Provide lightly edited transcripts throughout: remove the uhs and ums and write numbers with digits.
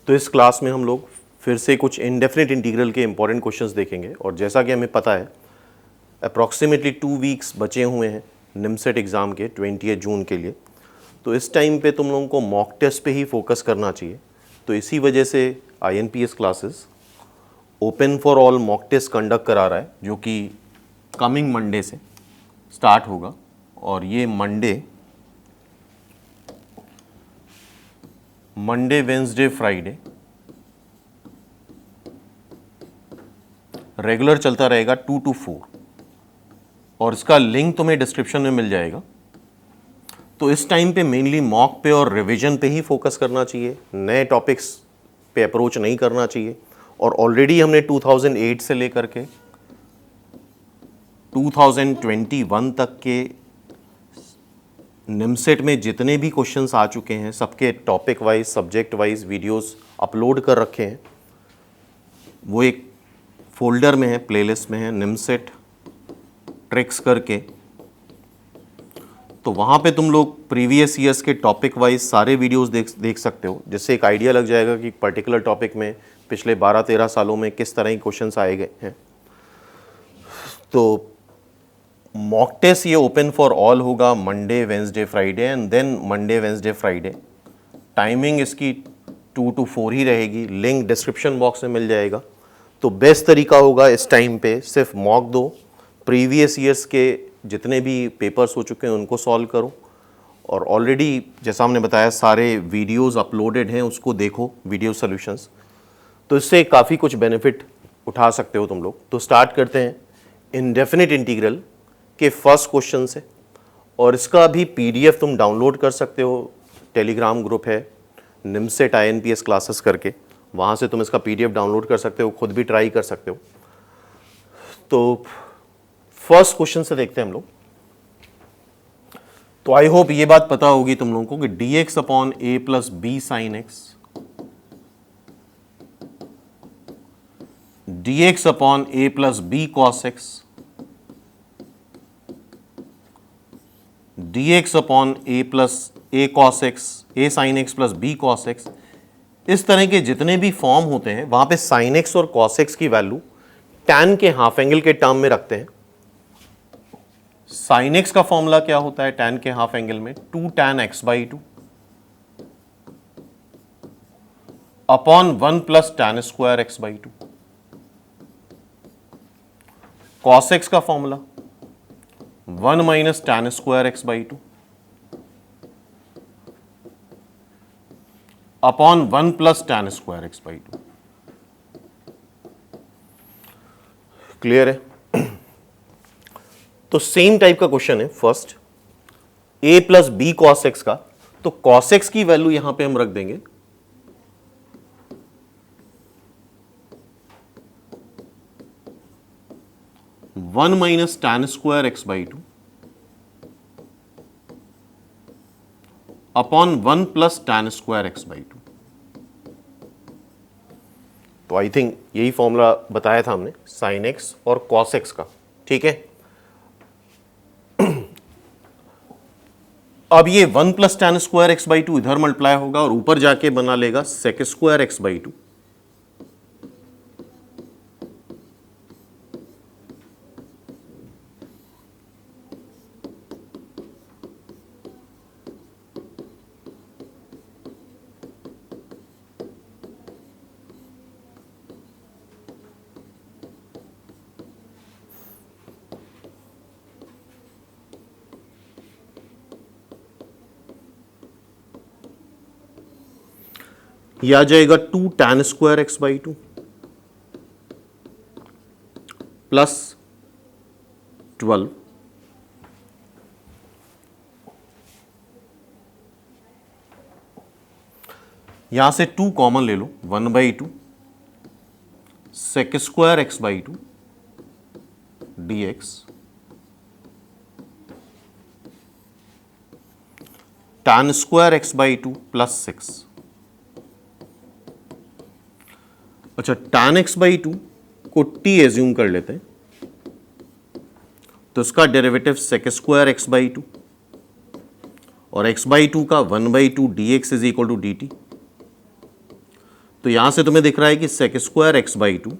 तो इस क्लास में हम लोग फिर से कुछ इंडेफिनिट इंटीग्रल के इंपॉर्टेंट क्वेश्चंस देखेंगे। और जैसा कि हमें पता है अप्रॉक्सीमेटली 2 वीक्स बचे हुए हैं निमसेट एग्ज़ाम के 28 जून के लिए। तो इस टाइम पे तुम लोगों को मॉक टेस्ट पे ही फोकस करना चाहिए। तो इसी वजह से INPS classes open for all mock test conduct करा रहा है, जो कि कमिंग मंडे से स्टार्ट होगा। और ये मंडे वेंसडे फ्राइडे रेगुलर चलता रहेगा 2 to 4, और इसका लिंक तुम्हें डिस्क्रिप्शन में मिल जाएगा। तो इस टाइम पे मेनली मॉक पे और रिवीजन पे ही फोकस करना चाहिए, नए टॉपिक्स पे अप्रोच नहीं करना चाहिए। और ऑलरेडी हमने 2008 से लेकर के 2021 तक के निमसेट में जितने भी क्वेश्चंस आ चुके हैं सबके topic wise subject wise videos upload कर रखे हैं। वो एक फोल्डर में है, प्लेलिस्ट में है, निमसेट ट्रिक्स करके। तो वहाँ पे तुम लोग प्रीवियस ईयर्स के टॉपिक वाइज सारे वीडियोस देख सकते हो, जिससे एक आइडिया लग जाएगा कि पर्टिकुलर टॉपिक में पिछले 12-13 सालों में किस तरह के क्वेश्चंस आए गए हैं। तो मॉक टेस्ट ये ओपन फॉर ऑल होगा Monday Wednesday Friday and then Monday Wednesday Friday. Timing इसकी 2 to 4 ही रहेगी, लिंक डिस्क्रिप्शन बॉक्स में मिल जाएगा। तो बेस्ट तरीका होगा इस टाइम पे सिर्फ मॉक दो, प्रीवियस ईयर्स के जितने भी पेपर्स हो चुके हैं उनको सॉल्व करो। और ऑलरेडी जैसा हमने बताया सारे वीडियोस अपलोडेड हैं, उसको देखो वीडियो सॉल्यूशंस। तो इससे काफ़ी कुछ बेनिफिट उठा सकते हो तुम लोग। तो स्टार्ट करते हैं इंडेफिनिट इंटीग्रल के फर्स्ट क्वेश्चन से। और इसका भी PDF तुम डाउनलोड कर सकते हो, टेलीग्राम ग्रुप है निमसेट INPS क्लासेस करके, वहाँ से तुम इसका PDF डाउनलोड कर सकते हो, खुद भी ट्राई कर सकते हो। तो फर्स्ट क्वेश्चन से देखते हैं हम लोग। तो आई होप ये बात पता होगी तुम लोगों को कि dx upon a plus B sine X, dx upon a plus B cos X, dx upon a plus a cos X, a sine x plus b cos X, इस तरह के जितने भी फॉर्म होते हैं वहां पे साइन एक्स और कॉस एक्स की वैल्यू tan के हाफ एंगल के टर्म में रखते हैं। साइन एक्स का फॉर्मूला क्या होता है tan के हाफ एंगल में? 2 tan x/2 upon 1 plus tan square x/2। Cos x का formula 1 minus tan square x/2 upon 1 plus tan square x/2। Clear है? तो सेम टाइप का क्वेश्चन है first, a plus B cos x का। तो cos x की value यहां पे हम रख देंगे 1 minus tan square x/2 upon 1 plus tan square x/2। तो आई थिंक यही फॉर्मूला बताया था हमने साइन एक्स और कॉस एक्स का, ठीक है। अब ये 1 प्लस tan स्क्वायर x/2 इधर मल्टीप्लाई होगा और ऊपर जाके बना लेगा सेक स्क्वायर x/2। यह आ जाएगा 2 tan स्क्वायर x/2 प्लस 12 यहां से 2 कॉमन ले लो, 1/2 sec square x/2 dx tan square x/2 plus 6। अच्छा, tan x/2 को t एज्यूम कर लेते हैं, तो इसका डेरिवेटिव सेक स्क्वायर x/2 और x/2 का 1/2 dx is equal to dt। तो यहां से तुम्हें दिख रहा है कि sec square X by two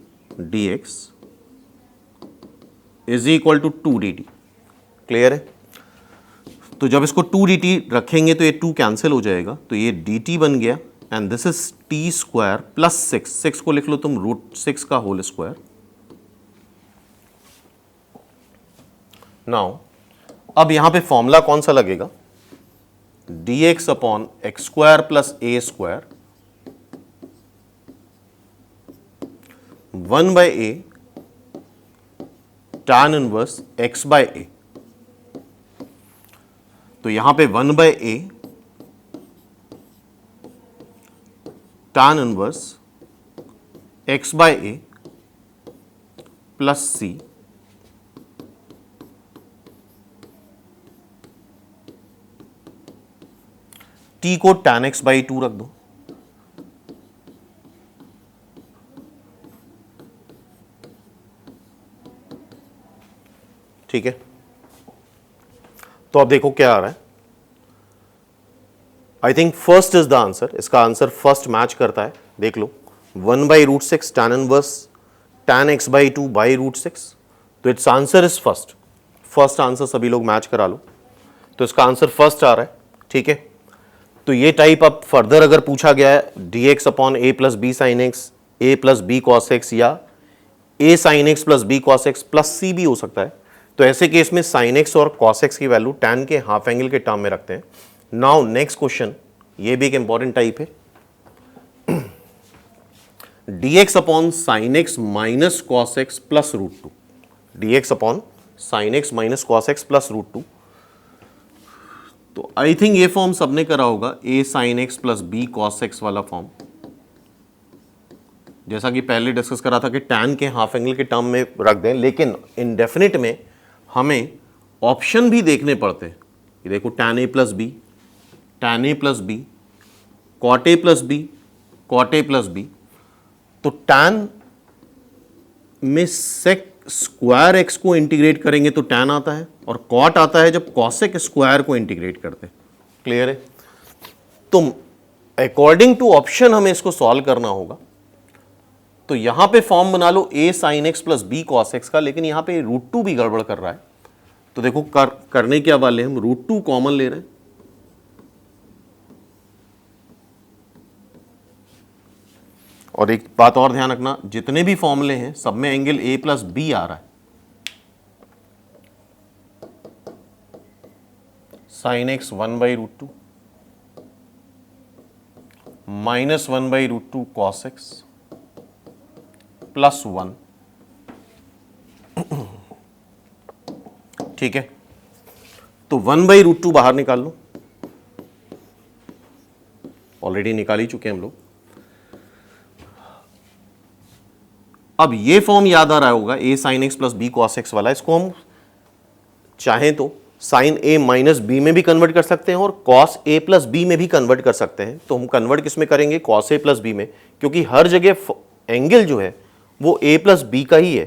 D x is equal to 2dt। Clear है? तो जब इसको 2dt रखेंगे तो ये 2 कैंसिल हो जाएगा, तो ये dt बन गया and this is T square plus 6 को लिख लो तुम √6 का होल स्क्वायर। नाउ अब यहां पे फॉर्मूला कौन सा लगेगा? dx upon x square plus a square 1 by a tan inverse x by a. तो यहां पे 1 by a tan inverse x by a plus c t को tan x बाई 2 रख दो। ठीक है, तो अब देखो क्या आ रहा है। I think first is the answer, इसका आंसर फर्स्ट मैच करता है। देख लो 1 by √6 tan inverse tan x by 2 by √6, तो it's answer is first. First answer सभी लोग मैच करा लो, तो इसका आंसर फर्स्ट आ रहा है। ठीक है, तो ये टाइप अब फर्दर अगर पूछा गया है dx upon a plus B sine x a plus B cos x या a sine x plus B cos x plus c भी हो सकता है, तो ऐसे केस में साइन एक्स और कॉस एक्स की वैल्यू tan के हाफ एंगल के टर्म में रखते हैं। नाउ नेक्स्ट क्वेश्चन, ये भी एक इंपॉर्टेंट टाइप है। dx upon sine x minus cos x plus √2, dx upon sine x minus cos x plus √2। तो आई थिंक ये फॉर्म सबने करा होगा, a sine x plus B cos x वाला फॉर्म। जैसा कि पहले डिस्कस करा था कि tan के हाफ एंगल के टर्म में रख दें, लेकिन इंडेफिनिट में हमें ऑप्शन भी देखने पड़ते हैं। ये देखो tan a plus b, tan a plus b, cot a plus b, cot a plus b. तो tan में सेक स्क्वायर एक्स को इंटीग्रेट करेंगे तो tan आता है, और कॉट आता है जब कॉसेक स्क्वायर को इंटीग्रेट करते हैं। क्लियर है? तो अकॉर्डिंग टू ऑप्शन हमें इसको सॉल्व करना होगा। तो यहां पे फॉर्म बना लो a sine x plus B cos x का, लेकिन यहां पे √2 भी गड़बड़ कर रहा है। तो देखो करने क्या वाले हम √2 कॉमन ले रहे हैं, और एक बात और ध्यान रखना, जितने भी फॉर्मूले हैं सब में एंगल a प्लस बी आ रहा है। Sine x 1 by √2 minus 1 by √2 cos x plus 1। ठीक है, तो 1 बाई √2 बाहर निकाल लो, ऑलरेडी निकाल ही चुके हैं हम लोग। अब ये फॉर्म याद आ रहा होगा a sine x plus B cos x वाला, इसको हम चाहें तो साइन a माइनस बी में भी कन्वर्ट कर सकते हैं और कॉस a प्लस बी में भी कन्वर्ट कर सकते हैं। तो हम कन्वर्ट किस में करेंगे? कॉस a प्लस बी में, क्योंकि हर जगह एंगल जो है वो a प्लस बी का ही है।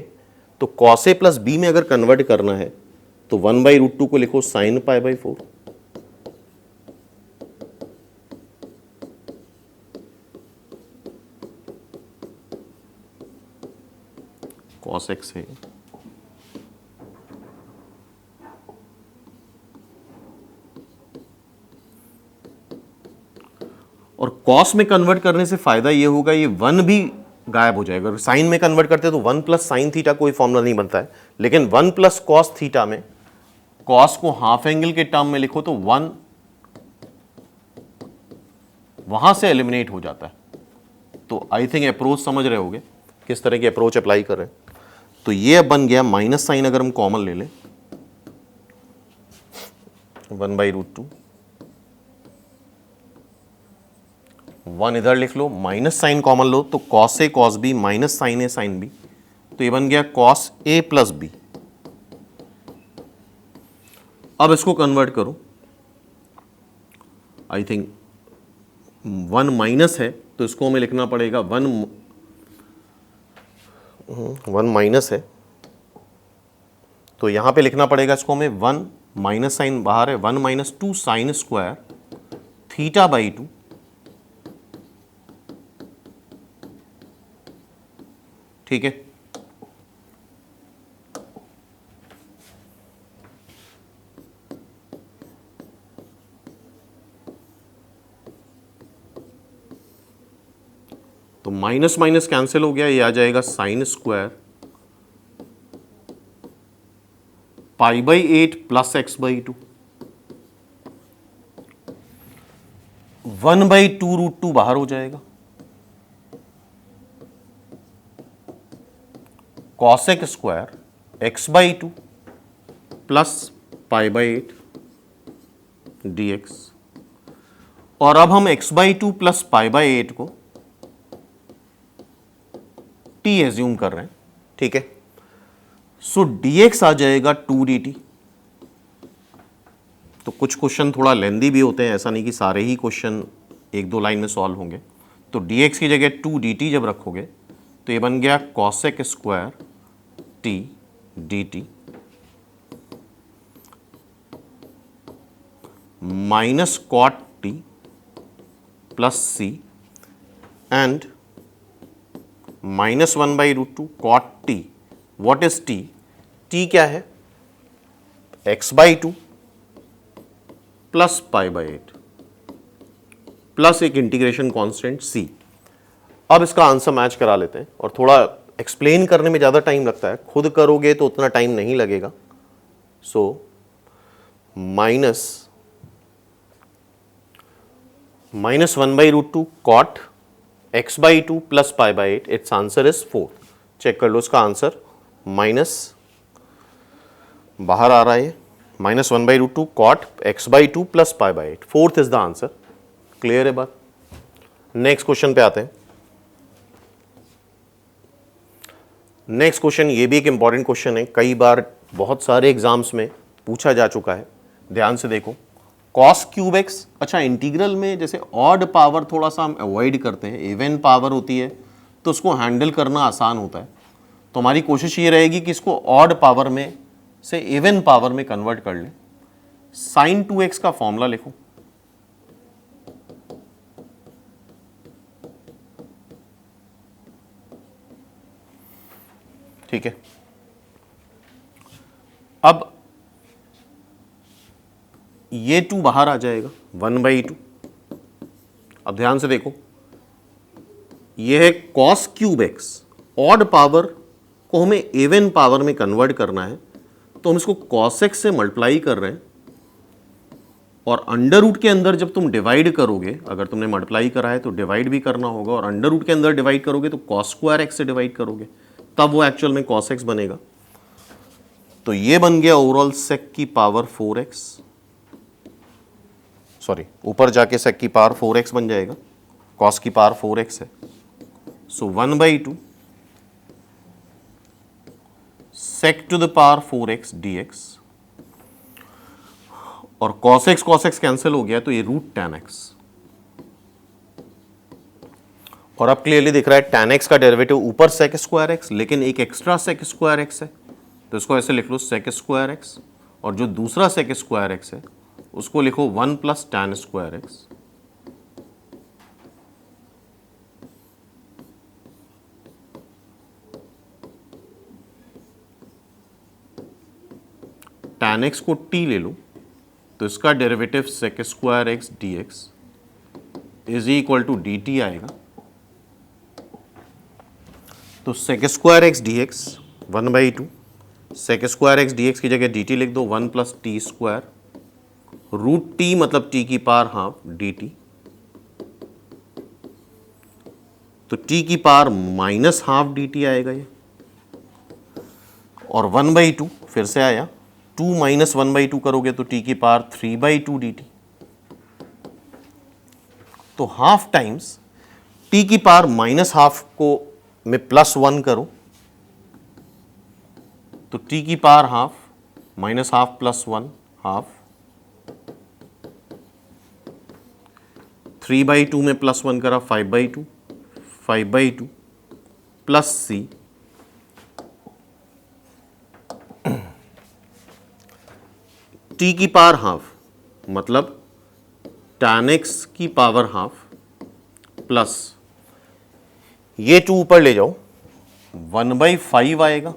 तो कॉस a प्लस बी में अगर कन्वर्ट करना है तो 1 बाई √2 को लिखो sine pi by 4, cos x है। और कॉस में कन्वर्ट करने से फायदा ये होगा, ये 1 भी गायब हो जाएगा। साइन में कन्वर्ट करते तो 1 प्लस साइन थीटा कोई फॉर्मूला नहीं बनता है, लेकिन 1 प्लस कॉस थीटा में कॉस को हाफ एंगल के टर्म में लिखो तो 1 वहां से एलिमिनेट हो जाता है। तो आई थिंक अप्रोच समझ रहे होगे किस तरह की अप्रोच अप्लाई कर रहे हैं। तो ये अब बन गया माइनस साइन, अगर हम कॉमन ले लें 1 बाई √2, 1 इधर लिख लो, माइनस साइन कॉमन लो तो cos A cos B minus sign A sine B, तो ये बन गया कॉस ए प्लस बी। अब इसको कन्वर्ट करो, आई थिंक 1 माइनस है तो इसको हमें लिखना पड़ेगा 1 माइनस है तो यहां पे लिखना पड़ेगा इसको हमें 1 माइनस साइन बाहर है, 1 minus 2 sine square theta by 2 ठीक है। तो माइनस माइनस कैंसिल हो गया, ये आ जाएगा sine square pi by 8 plus x by 2, 1/2√2 बाहर हो जाएगा, cosec square X by 2 plus pi by 8 dx। और अब हम x by 2 plus pi by 8 को t एज्यूम कर रहे हैं, ठीक है। सो dx आ जाएगा 2dt। तो कुछ क्वेश्चन थोड़ा लेंदी भी होते हैं, ऐसा नहीं कि सारे ही क्वेश्चन एक दो लाइन में सॉल्व होंगे। तो dx की जगह 2dt जब रखोगे तो ये बन गया cosec square t dt minus cot t plus c and -1/√2 cot t। What is t? t क्या है? x by 2 plus pi by 8 plus एक इंटीग्रेशन कांस्टेंट c। अब इसका आंसर मैच करा लेते हैं, और थोड़ा एक्सप्लेन करने में ज़्यादा टाइम लगता है, खुद करोगे तो उतना टाइम नहीं लगेगा। So minus 1/√2 cot x by 2 plus pi by 8, it's answer is 4। Check कर लो इसका आंसर, माइनस बाहर आ रहा है, minus 1/√2 cot x by 2 plus pi by 8, 4th is the answer. Clear है बात? नेक्स्ट क्वेश्चन पे आते हैं। नेक्स्ट क्वेश्चन ये भी एक इंपॉर्टेंट क्वेश्चन है, कई बार बहुत सारे एग्जाम्स में पूछा जा चुका है। ध्यान से देखो, कॉस क्यूब एक्स। अच्छा, इंटीग्रल में जैसे ऑड पावर थोड़ा सा हम अवॉइड करते हैं, इवन पावर होती है तो उसको हैंडल करना आसान होता है। तो हमारी कोशिश ये रहेगी कि इसको ऑड पावर में से इवन पावर में कन्वर्ट कर लें। साइन 2x का फॉर्मूला लिखो। ठीक है, अब ये 2 बाहर आ जाएगा, 1/2। अब ध्यान से देखो, ये है cos cube x. Odd power को हमें इवन पावर में कन्वर्ट करना है, तो हम इसको कॉस एक्स से मल्टीप्लाई कर रहे हैं, और अंडर रूट के अंदर जब तुम डिवाइड करोगे, अगर तुमने मल्टीप्लाई करा है तो डिवाइड भी करना होगा, और अंडर रूट के अंदर डिवाइड करोगे तो कॉस स्क्वायर एक्स से डिवाइड करोगे, तब वो एक्चुअल में कॉस एक्स बनेगा। तो ये बन गया ओवरऑल सेक की पावर 4x, सॉरी ऊपर जाके सेक की पावर 4x बन जाएगा, कॉस की पावर 4x है। So 1/2 sec to the power 4x dx, और cos x कैंसिल हो गया तो ये रूट tan x। और अब क्लियरली दिख रहा है tan x का डेरिवेटिव ऊपर सेक स्क्वायर एक्स, लेकिन एक एक्स्ट्रा सेक स्क्वायर एक्स है, तो इसको ऐसे लिख लो सेक स्क्वायर एक्स, और जो दूसरा सेक स्क्वायर एक्स है उसको लिखो 1 plus tan square x. tan x को t ले लो, तो इसका derivative sec square x dx is equal to dt आएगा। तो sec square x d x 1/2, sec square x d x की जगह डी टी लिख दो, 1 plus t square, root t मतलब टी की पावर हाफ डी टी, तो t की power minus half d t आएगा ये, और 1/2 फिर से आया, 2 माइनस 1/2 करोगे तो टी की पावर 3/2 डी टी। तो हाफ टाइम्स टी की पावर माइनस हाफ को में +1 करो, तो टी की power half minus half plus 1 half, 3/2 में +1 करा 5/2, 5/2 प्लस सी, टी की पावर हाफ मतलब tan x की पावर हाफ प्लस ये 2 ऊपर ले जाओ, 1/5 आएगा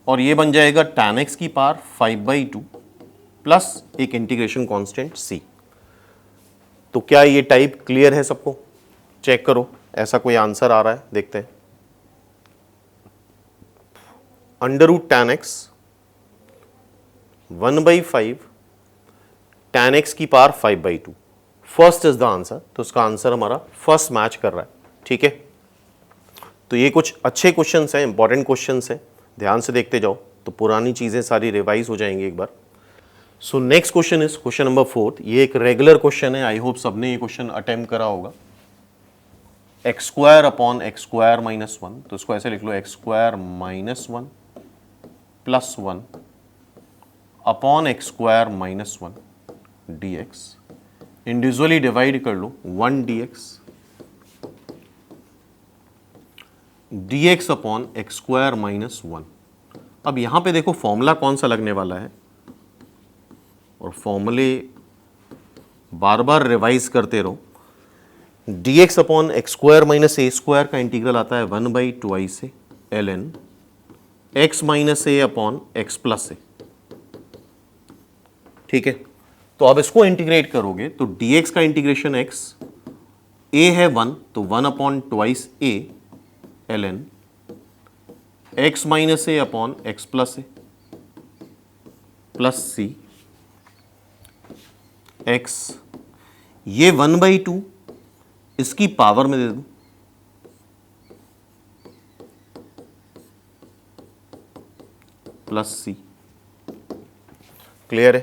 और ये बन जाएगा tan x की पावर 5/2 प्लस एक इंटीग्रेशन कांस्टेंट c। तो क्या ये टाइप क्लियर है सबको? चेक करो ऐसा कोई आंसर आ रहा है, देखते हैं। √tan x 1/5 tan x की power 5/2 first is the answer. तो इसका आंसर हमारा फर्स्ट मैच कर रहा है, ठीक है। तो ये कुछ अच्छे क्वेश्चंस हैं, इंपॉर्टेंट क्वेश्चंस हैं, ध्यान से देखते जाओ तो पुरानी चीजें सारी रिवाइज हो जाएंगी एक बार। So next question is question number 4। ये एक रेगुलर क्वेश्चन है, आई होप सबने ये क्वेश्चन अटेम्प्ट करा होगा। x² अपॉन x² माइनस 1, तो इसको ऐसे लिख लो x² minus 1 plus 1 upon x² minus 1 dx। Individually divide कर लो 1 dx अपॉन x² माइनस 1। अब यहां पे देखो फॉर्मूला कौन सा लगने वाला है, और फॉर्मूले बार बार रिवाइज करते रहो। dx upon x² minus a² का इंटीग्रल आता है 1/2 से ln x minus a upon x plus a, ठीक है। तो अब इसको इंटीग्रेट करोगे तो dx का इंटीग्रेशन x, a है 1 तो 1/2 a ln x minus a upon x plus a plus c x, ये 1/2 इसकी पावर में दे दूं प्लस c। क्लियर है?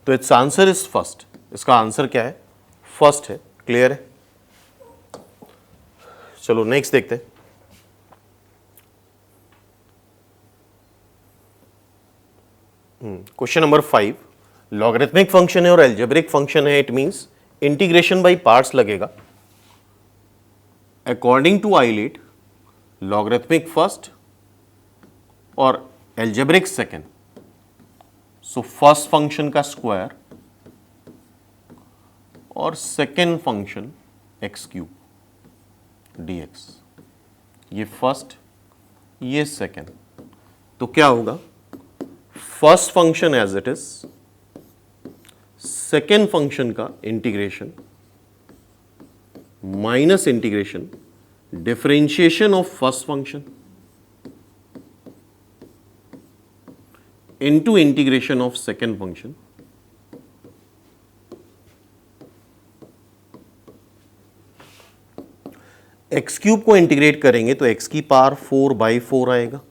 तो इट्स आंसर इज फर्स्ट। इसका आंसर क्या है? फर्स्ट है। क्लियर है? चलो नेक्स्ट देखते हैं। क्वेश्चन नंबर 5, लॉगरिथमिक फंक्शन है और एल्जेब्रिक फंक्शन है, it means integration by parts लगेगा। According to ILATE logarithmic first और algebraic second. So first function का स्क्वायर और सेकेंड फंक्शन x³ dx, ये फर्स्ट ये सेकेंड। तो क्या होगा? First function as it is, second function का integration minus integration differentiation of first function into integration of second function x³ को integrate करेंगे तो x की पावर 4/4 आएगा।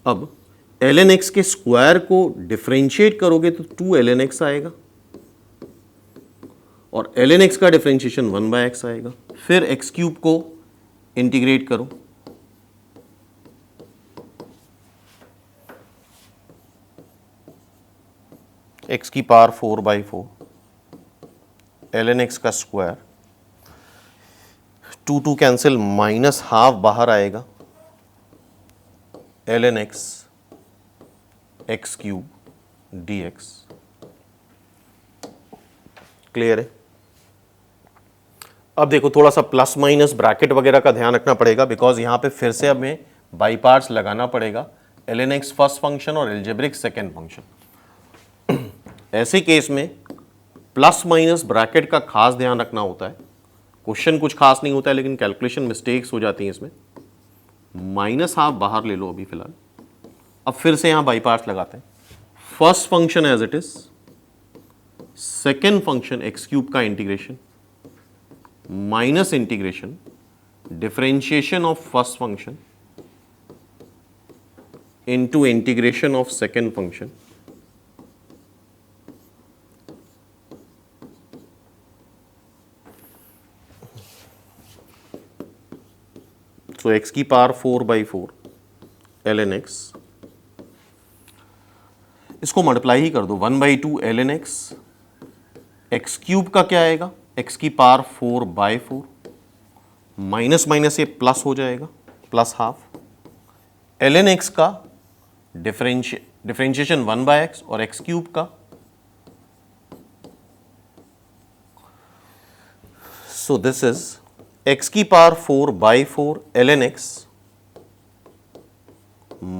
अब ln x के स्क्वायर को डिफरेंशिएट करोगे तो 2 ln x आएगा और ln x का डिफरेंशिएशन 1/x आएगा। फिर x³ को इंटीग्रेट करो, x की पावर 4/4 ln x का स्क्वायर, 2 कैंसिल, माइनस हाफ बाहर आएगा, ln x x³ dx। Clear है? अब देखो थोड़ा सा प्लस माइनस ब्रैकेट वगैरह का ध्यान रखना पड़ेगा, बिकॉज यहां पे फिर से हमें बाई पार्ट्स लगाना पड़ेगा, ln x फर्स्ट फंक्शन और एल्जेब्रिक सेकेंड फंक्शन। ऐसे केस में प्लस माइनस ब्रैकेट का खास ध्यान रखना होता है। क्वेश्चन कुछ खास नहीं होता है लेकिन कैलकुलेशन मिस्टेक्स हो जाती हैं इसमें। माइनस हाफ बाहर ले लो अभी फिलहाल। अब फिर से यहां बाई पार्ट्स लगाते हैं। First function as it is, second function x³ का integration minus integration differentiation of first function into integration of second function so x की पावर 4/4 ln x, इसको मल्टीप्लाई ही कर दो 1/2 ln x, x³ का क्या आएगा? x की पावर 4/4 माइनस माइनस ये प्लस हो जाएगा, प्लस हाफ, ln x का डिफरेंशिएशन 1/x और x³ का सो दिस इज x की power 4 by 4 ln x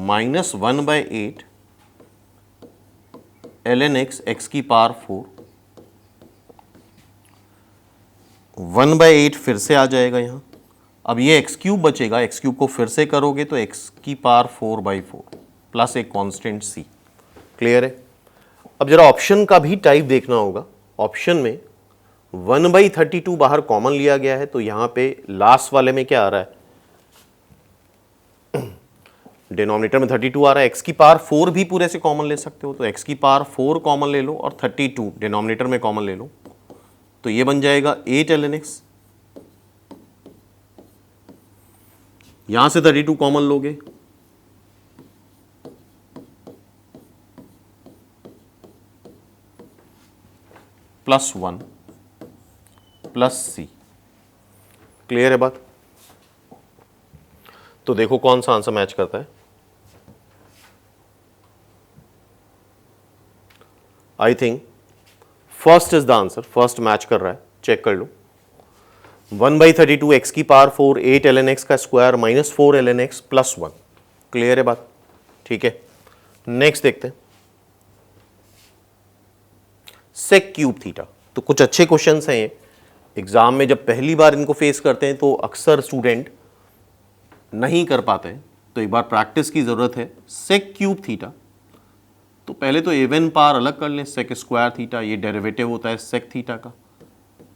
minus 1 by 8 ln x x की पावर 4 1 बाई 8 फिर से आ जाएगा यहां। अब ये एक्स क्यूब बचेगा, एक्स क्यूब को फिर से करोगे तो एक्स की पावर 4 बाई 4 प्लस एक कांस्टेंट सी। क्लियर है? अब जरा ऑप्शन का भी टाइप देखना होगा। ऑप्शन में 1 बाई 32 बाहर कॉमन लिया गया है, तो यहां पे लास्ट वाले में क्या आ रहा है, डिनोमिनेटर में 32 आ रहा है, एक्स की पावर 4 भी पूरे से कॉमन ले सकते हो, तो एक्स की पावर 4 कॉमन ले लो और 32 डिनोमिनेटर में कॉमन ले लो, तो ये बन जाएगा 8 ln x। यहां से 32 कॉमन लोगे प्लस 1 प्लस सी। क्लियर है बात? तो देखो कौन सा आंसर मैच करता है। I think first is the answer, first match कर रहा है, चेक कर लो। 1 बाई 32 एक्स की पावर 4 8 ln x का square minus 4 ln x plus 1। Clear है बात? ठीक है, नेक्स्ट देखते हैं सेक क्यूब थीटा। तो कुछ अच्छे क्वेश्चंस हैं ये, एग्जाम में जब पहली बार इनको फेस करते हैं तो अक्सर स्टूडेंट नहीं कर पाते हैं, तो एक बार प्रैक्टिस की जरूरत है। सेक क्यूब थीटा, तो पहले तो इवन पावर अलग कर लें, सेक स्क्वायर थीटा, ये डेरिवेटिव होता है सेक थीटा का,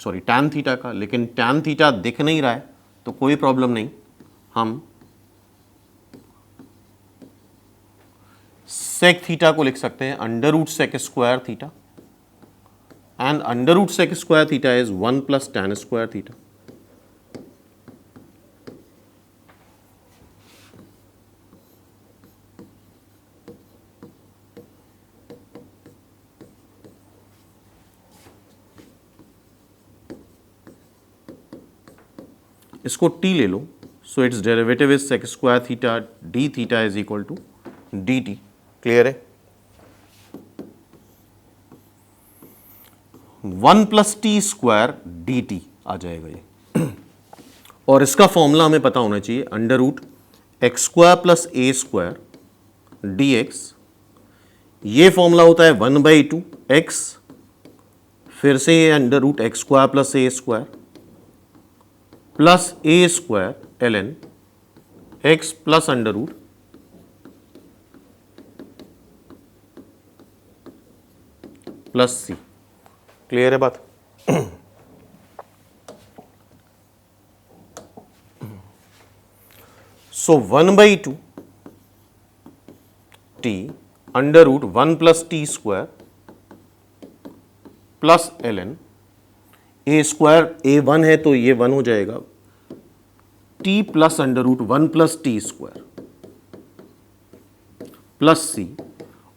सॉरी टैन थीटा का, लेकिन टैन थीटा दिख नहीं रहा है तो कोई प्रॉब्लम नहीं, हम सेक थीटा को लिख सकते हैं under root sec square theta, and under root sec square theta is 1 plus tan square theta. इसको t ले लो, so it's derivative is sec square theta d theta is equal to d t. Clear है? 1 plus t square d t आ जाएगा ये और इसका formula हमें पता होना चाहिए, under root x square plus a square d x. ये फॉर्मूला होता है 1 बाई 2 एक्स, फिर से ये under root x square plus a square plus a square l n x plus under root plus c. Clear है बात? So 1 by 2 t under root 1 plus t square plus l n, a square a 1 है तो ये 1 हो जाएगा, t plus under root 1 plus t square plus c,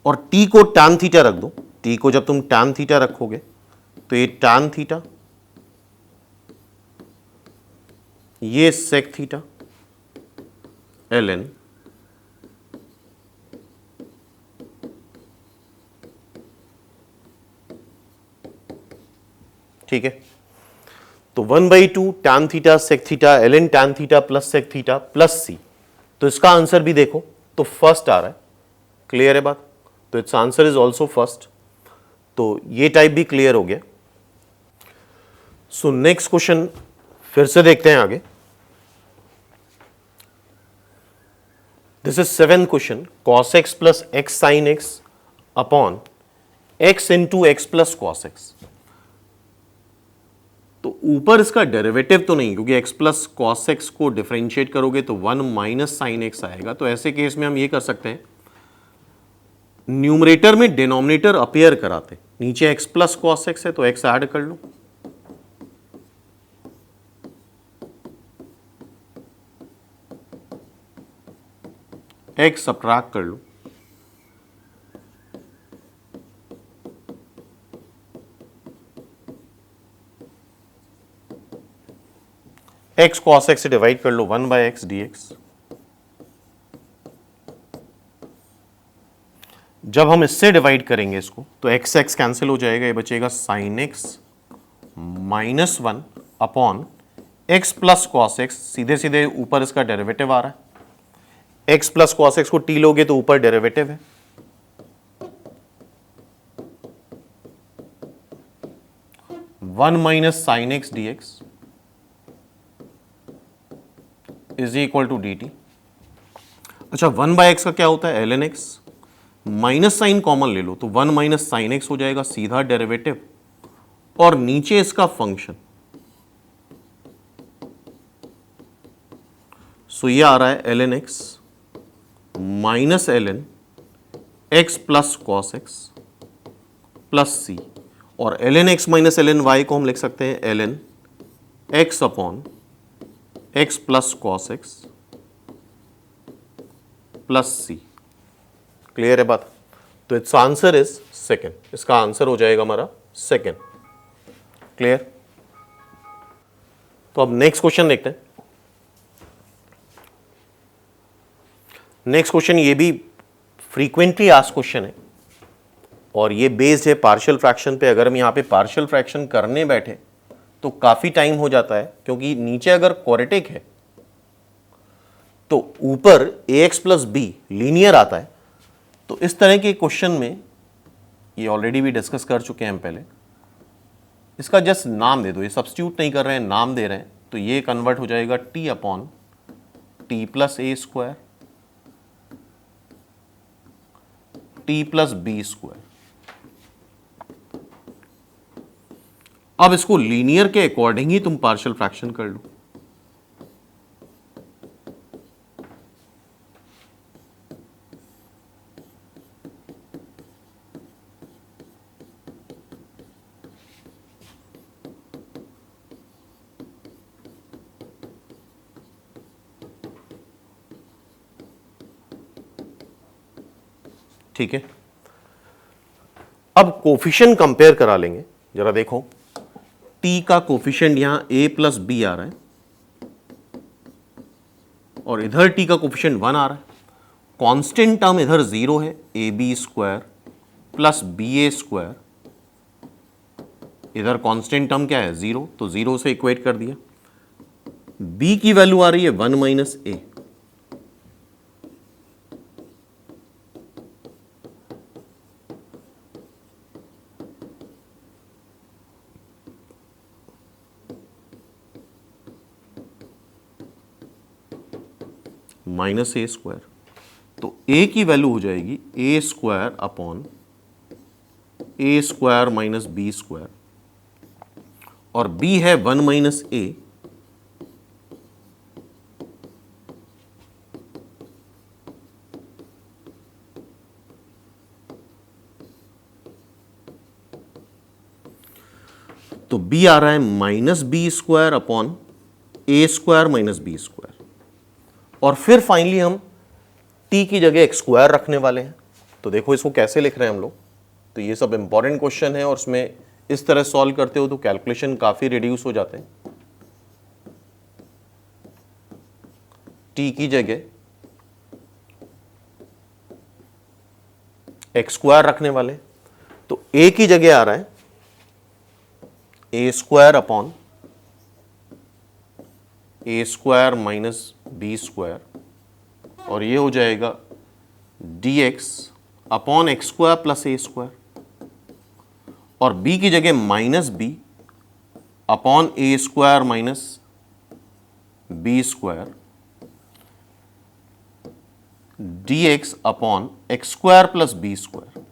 और t को tan theta रख दो। टी को जब तुम टैन थीटा रखोगे तो ये टैन थीटा, ये सेक थीटा एल एन ठीक है। तो 1 by 2 tan theta sec theta l n tan theta plus sec theta plus c, तो इसका आंसर भी देखो तो फर्स्ट आ रहा है। क्लियर है बात? तो it's answer is also first, तो ये टाइप भी क्लियर हो गया। सो नेक्स्ट क्वेश्चन फिर से देखते हैं आगे। This is 7th question, cos x plus x sine x upon x into x plus cos x. तो ऊपर इसका डेरिवेटिव तो नहीं, क्योंकि x प्लस कॉस एक्स को डिफरेंशिएट करोगे तो 1 माइनस साइन एक्स आएगा। तो ऐसे केस में हम ये कर सकते हैं, न्यूमरेटर में डिनोमिनेटर अपीयर कराते, नीचे x प्लस कॉस एक्स है तो x ऐड कर लो, x सब्ट्रैक्ट कर लो, x cos x से डिवाइड कर लो 1 बाई एक्स डी एक्स। जब हम इससे डिवाइड करेंगे इसको तो x x कैंसिल हो जाएगा, ये बचेगा sine x minus 1 upon x plus cos x, सीधे सीधे ऊपर इसका डेरिवेटिव आ रहा है, x प्लस कॉस एक्स को t लोगे तो ऊपर डेरिवेटिव है, one minus sine x d x is equal to d t. अच्छा, वन बाय एक्स का क्या होता है, l n x, minus sine common ले लो तो वन माइनस साइन एक्स हो जाएगा, सीधा डेरिवेटिव, और नीचे इसका फंक्शन, सो ये आ रहा है l n x minus l n x plus cos x plus c, और l n x minus l n y को हम लिख सकते हैं l n x upon x plus cos x plus c. Clear है बात? तो इट्स आंसर इज सेकेंड, इसका आंसर हो जाएगा हमारा सेकेंड। क्लियर? तो अब नेक्स्ट क्वेश्चन देखते हैं। नेक्स्ट क्वेश्चन ये भी फ्रीक्वेंटली आस्क्ड क्वेश्चन है और ये बेस्ड है पार्शियल फ्रैक्शन पे। अगर हम यहाँ पे पार्शियल फ्रैक्शन करने बैठे तो काफी टाइम हो जाता है, क्योंकि नीचे अगर क्वाड्रेटिक है तो ऊपर ax प्लस बी लीनियर आता है। तो इस तरह के क्वेश्चन में, ये ऑलरेडी भी डिस्कस कर चुके हैं हम पहले, इसका जस्ट नाम दे दो, ये सब्स्टिट्यूट नहीं कर रहे हैं, नाम दे रहे हैं, तो ये कन्वर्ट हो जाएगा t upon t plus a square t plus b square. अब इसको लीनियर के अकॉर्डिंग ही तुम पार्शियल फ्रैक्शन कर लो। ठीक है, अब कोफिशिएंट कंपेयर करा लेंगे। जरा देखो, t का कोफिशिएंट यहां a प्लस बी आ रहा है और इधर t का कोफिशिएंट 1 आ रहा है। कांस्टेंट टर्म इधर 0 है, a b square plus b a square, इधर कांस्टेंट टर्म क्या है 0, तो 0 से इक्वेट कर दिया। b की वैल्यू आ रही है 1 minus A, minus a square, तो a की वैल्यू हो जाएगी ए square upon a square minus b square, और b है 1 माइनस ए, तो b आ रहा है minus b square upon a square minus b square, और फिर फाइनली हम t की जगह एक्स स्क्वायर रखने वाले हैं। तो देखो इसको कैसे लिख रहे हैं हम लोग। तो ये सब इंपॉर्टेंट क्वेश्चन है और इसमें इस तरह सॉल्व करते हो तो कैलकुलेशन काफी रिड्यूस हो जाते हैं। t की जगह एक्स स्क्वायर रखने वाले, तो a की जगह आ रहा है a square upon a square minus b square, और ये हो जाएगा d x upon x square plus a square, और b की जगह minus b upon a square minus b square d x upon x square plus b square.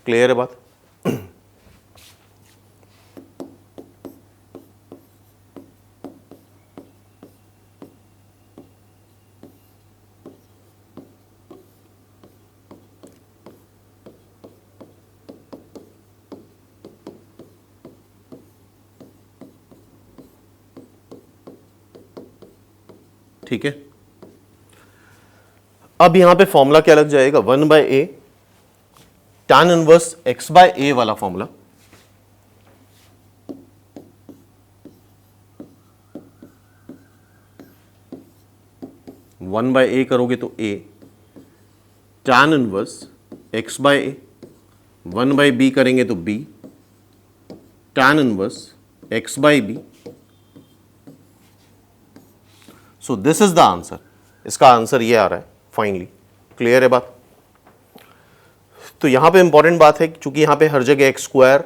Clear है बात? ठीक है, अब यहां पे फॉर्मूला क्या लग जाएगा, 1 by a tan inverse x by a वाला फॉर्मूला। वन बाय ए करोगे तो a tan inverse x by a, 1 by b करेंगे तो b tan inverse x by b. So this is the answer. इसका answer ये आ रहा है फाइनली। क्लियर है बात? तो यहां पे इंपॉर्टेंट बात है क्योंकि यहां पे हर जगह एक्स स्क्वायर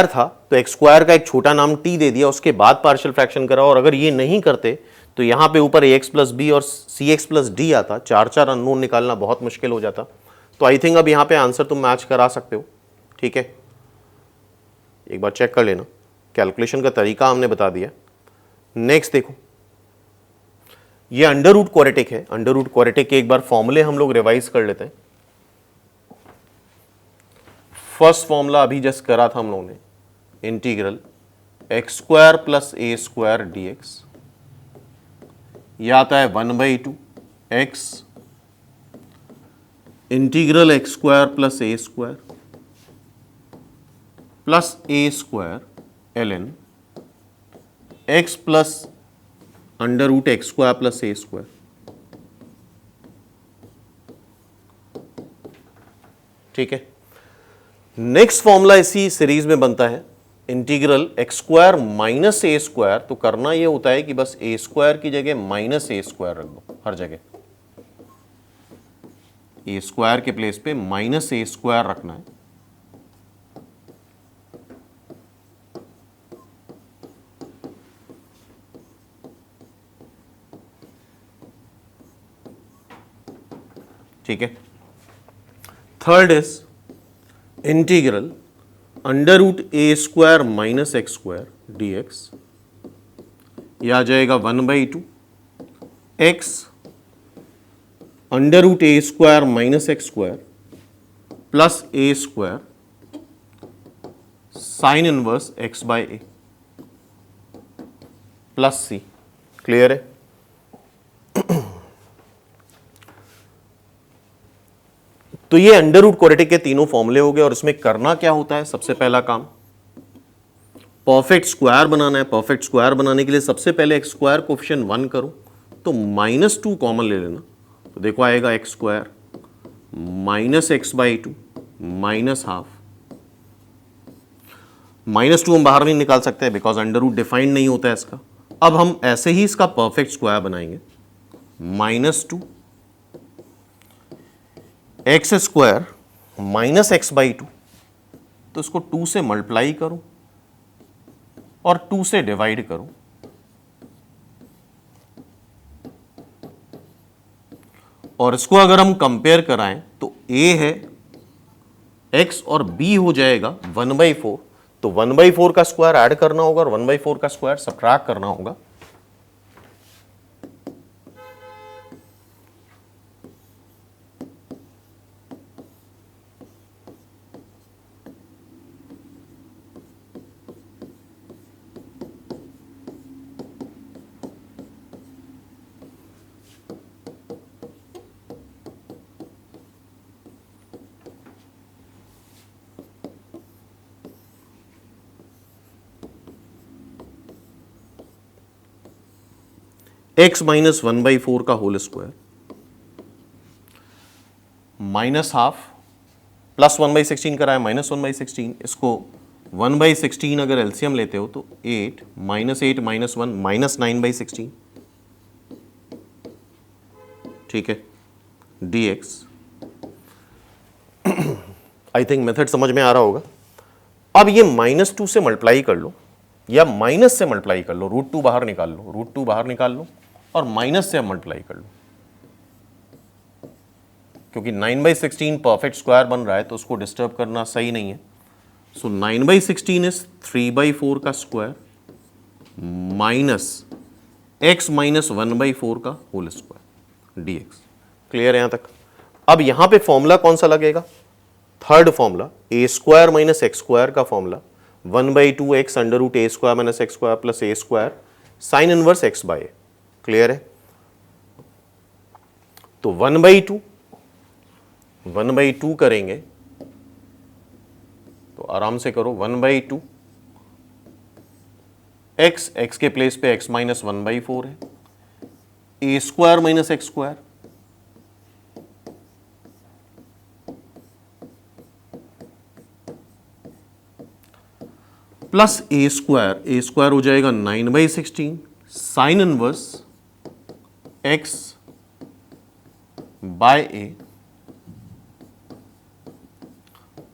था, तो एक्स स्क्वायर का एक छोटा नाम टी दे दिया, उसके बाद पार्शियल फ्रैक्शन करा। और अगर ये नहीं करते तो यहां पे ऊपर ए एक्स प्लस बी और सी एक्स प्लस डी आता, चार चार अननोन निकालना बहुत मुश्किल हो जाता। तो आई थिंक अब यहां पे आंसर तुम मैच करा सकते हो। ठीक है, एक बार चेक कर लेना, कैलकुलेशन का तरीका हमने बता दिया। नेक्स्ट देखो, ये अंडर रूट क्वाड्रेटिक है। अंडर रूट क्वाड्रेटिक के एक बार फॉर्मूले हम लोग रिवाइज कर लेते हैं। फर्स्ट फॉर्मूला अभी जस्ट करा था हम लोगों ने, integral x square plus a square d x. यह आता है 1/2 x integral x square plus a square plus a square l n x plus under root x square plus a square. ठीक है, नेक्स्ट फॉर्मूला इसी series में बनता है, integral x square minus a square. तो करना यह होता है कि बस ए स्क्वायर की जगह माइनस ए स्क्वायर रख दो हर जगह। ए स्क्वायर के प्लेस पे माइनस ए स्क्वायर रखना है। ठीक है, third is integral under root a square minus x square d x. यह आ जाएगा 1/2 x under root a square minus x square plus a square sine inverse x by a plus c. Clear है? तो ये under root quadratic के तीनों फॉर्मूले हो गए। और इसमें करना क्या होता है, सबसे पहला काम परफेक्ट स्क्वायर बनाना है। परफेक्ट स्क्वायर बनाने के लिए सबसे पहले एक्स स्क्वायर कोफिशिएंट 1 करो, तो -2 कॉमन ले लेना। तो देखो आएगा x square minus x by 2 minus half. -2 हम बाहर नहीं निकाल सकते बिकॉज अंडर रूट डिफाइंड नहीं होता है इसका। अब हम ऐसे ही इसका परफेक्ट स्क्वायर बनाएंगे, -2 x square minus x by 2। तो इसको 2 से मल्टीप्लाई करो और 2 से डिवाइड करो। और इसको अगर हम कंपेयर कराएं तो a है x और b हो जाएगा 1/4। तो 1/4 का स्क्वायर ऐड करना होगा और 1/4 का स्क्वायर सब्ट्रैक्ट करना होगा। x माइनस 1/4 का whole square minus half plus 1/16 कराया -1/16। इसको 1/16 अगर एलसीएम लेते हो तो 8 -8 -1 -9/16। ठीक है, dx। आई थिंक मेथड समझ में आ रहा होगा। अब ये -2 से मल्टीप्लाई कर लो या माइनस से मल्टीप्लाई कर लो, √2 बाहर निकाल लो, √2 बाहर निकाल लो और माइनस से मल्टीप्लाई कर लो। क्योंकि 9/16 परफेक्ट स्क्वायर बन रहा है तो उसको डिस्टर्ब करना सही नहीं है। सो 9/16 इज 3/4 का स्क्वायर माइनस x माइनस 1/4 का होल स्क्वायर dx। क्लियर है यहां तक? अब यहां पे फॉर्मूला कौन सा लगेगा? Third formula, a square minus x square का formula 1/2 x under root a square minus x square plus a square sine inverse x by a. Clear है? तो 1/2 करेंगे तो आराम से करो। 1/2 एक्स के प्लेस पे x माइनस 1/4 है, a square minus x square plus a square हो जाएगा 9/16 sine inverse x by a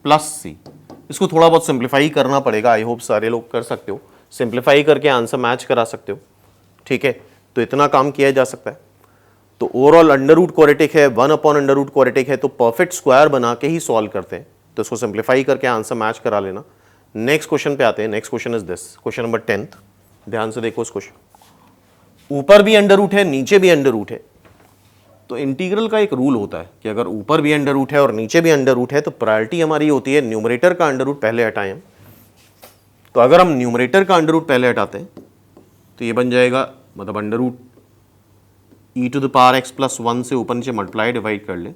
plus c. इसको थोड़ा बहुत सिंप्लीफाई करना पड़ेगा, आई होप सारे लोग कर सकते हो, सिंप्लीफाई करके आंसर मैच करा सकते हो, ठीक है। तो इतना काम किया जा सकता है। तो ओवरऑल अंडर रूट क्वाड्रेटिक है, 1/अंडर रूट क्वाड्रेटिक है, तो परफेक्ट स्क्वायर बना के ही सॉल्व करते हैं। तो इसको सिंप्लीफाई करके आंसर मैच करा लेना। नेक्स्ट क्वेश्चन पे आते हैं। Next question is this, question number 10th। ध्यान से देखो इस क्वेश्चन। ऊपर भी अंडर रूट है, नीचे भी अंडर रूट है। तो इंटीग्रल का एक रूल होता है कि अगर ऊपर भी अंडर रूट है और नीचे भी अंडर रूट है तो प्रायोरिटी हमारी होती है न्यूमरेटर का अंडर रूट पहले हटाएं हम। तो अगर हम न्यूमरेटर का अंडर रूट पहले हटाते हैं तो ये बन जाएगा, मतलब अंडर रूट e⁻x + 1 से ऊपर नीचे मल्टीप्लाई डिवाइड कर ले,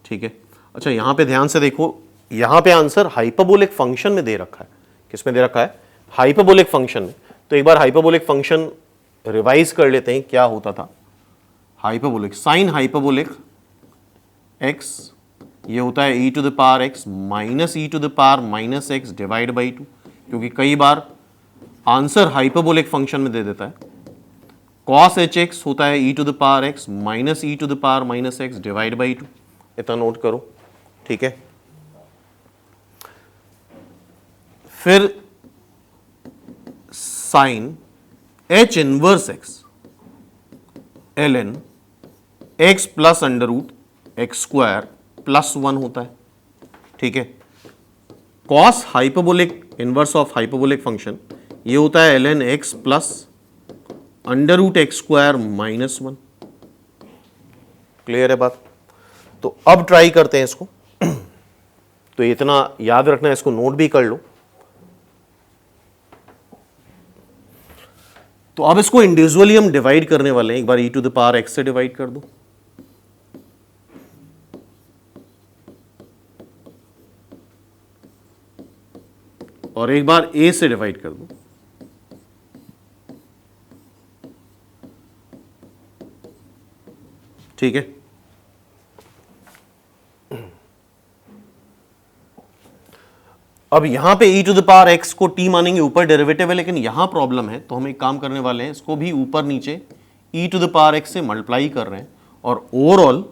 ठीक है। अच्छा यहां पे ध्यान से देखो, यहां पे आंसर हाइपरबोलिक फंक्शन में दे रखा है। किसमें दे रखा है? हाइपरबोलिक फंक्शन में। तो एक बार हाइपरबोलिक फंक्शन रिवाइज कर लेते हैं, क्या होता था। हाइपरबोलिक, साइन हाइपरबोलिक x ये होता है e⁻x minus e⁻−x divide by 2, क्योंकि कई बार आंसर हाइपरबोलिक फंक्शन में दे देता है। cos hx होता है e⁻x minus e⁻−x divide by 2, इतना नोट करो, ठीक है। फिर sine h inverse x ln x plus under root x square plus 1 होता है, ठीक है। Cos hyperbolic inverse of hyperbolic function ये होता है ln x plus under root x square minus 1। Clear है बात? तो अब ट्राई करते हैं इसको। तो इतना याद रखना है, इसको नोट भी कर लो। तो अब इसको इंडिविजुअली हम डिवाइड करने वाले हैं। एक बार e⁻x से डिवाइड कर दो, और एक बार a से डिवाइड कर दो। ठीक है। अब यहां पे e⁻x को t मानेंगे, ऊपर डेरिवेटिव है, लेकिन यहां प्रॉब्लम है। तो हम एक काम करने वाले हैं, इसको भी ऊपर नीचे e⁻x से मल्टीप्लाई कर रहे हैं और ओवरऑल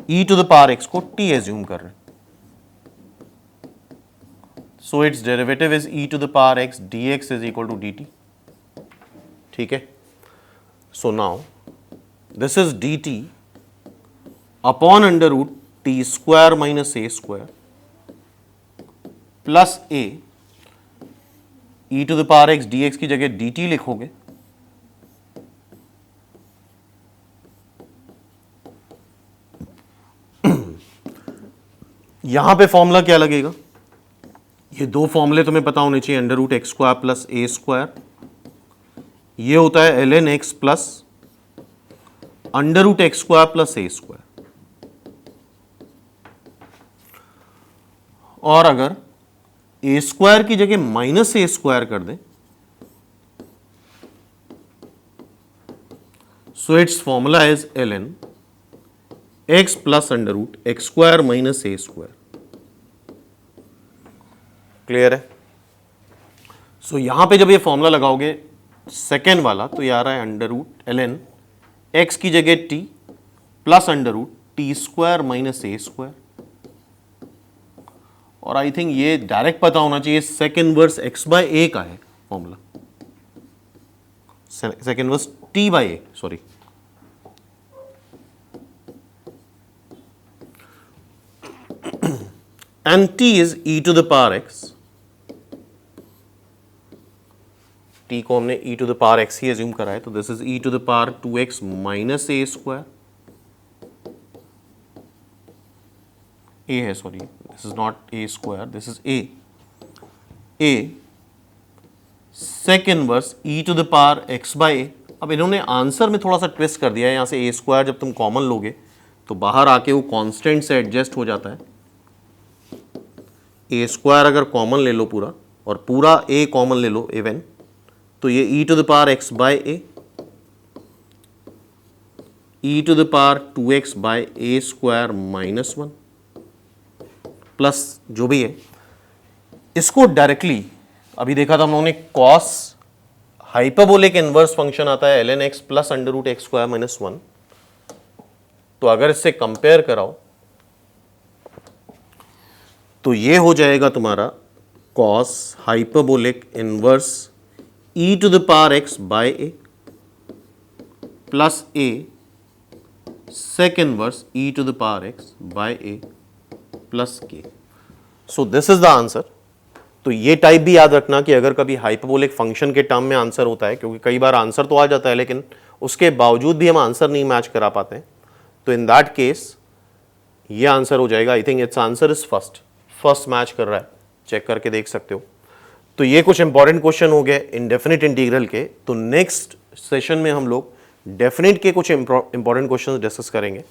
e⁻x को t एज्यूम कर रहे हैं। So it's derivative is e⁻x dx is equal to dt, ठीक है। So now this is dt upon under root t square minus a square plus a e⁻x dx की जगह dt लिखोगे, यहां पे फॉर्मूला क्या लगेगा? ये दो फॉर्मूले तुम्हें पता होने चाहिए, under root x square plus a square, ये होता है ln x plus under root x square plus a square. और अगर ए स्क्वायर की जगह माइनस ए स्क्वायर कर दें, so it's formula is ln x plus under root x square minus a square. Clear है? सो यहां पे जब ये फॉर्मूला लगाओगे सेकेंड वाला, तो ये आ रहा है अंडर रूट ln x की जगह t plus under root t square minus a square. और आई थिंक ये डायरेक्ट पता होना चाहिए, secant inverse x by a का है formula, secant inverse t by a, sorry. And t is e⁻x, t को हमने e⁻x ही एज्यूम करा है, तो this is e⁻2x minus a square. a है, sorry, this is not a square, this is a sec inverse e⁻x by a। अब इन्होंने answer में थोड़ा सा ट्विस्ट कर दिया है, यहां से a स्क्वायर जब तुम कॉमन लोगे तो बाहर आके वो कांस्टेंट से एडजस्ट हो जाता है। ए स्क्वायर अगर कॉमन ले लो पूरा, और पूरा ए कॉमन ले लो इवन, तो ये e to the power x by a, e to the power 2x by a square minus 1 plus जो भी है। इसको डायरेक्टली अभी देखा था हम लोगों ने, कॉस हाइपरबोलिक इनवर्स फंक्शन आता है ln x plus under root x square minus 1। तो अगर इससे कंपेयर कराओ तो ये हो जाएगा तुम्हारा cos hyperbolic inverse e to the power x by a plus a sec inverse e to the power x by a plus k. So this is the answer. तो ये टाइप भी याद रखना कि अगर कभी हाइपरबोलिक फंक्शन के term में आंसर होता है, क्योंकि कई बार आंसर तो आ जाता है लेकिन उसके बावजूद भी हम आंसर नहीं मैच करा पाते हैं, तो इन दैट केस ये आंसर हो जाएगा। I think it's answer is first match कर रहा है, चेक करके देख सकते हो। तो ये कुछ इंपॉर्टेंट क्वेश्चन हो गए इनडेफिनिट इंटीग्रल के। तो नेक्स्ट सेशन में हम लोग डेफिनेट के कुछ इंपॉर्टेंट क्वेश्चन डिस्कस करेंगे।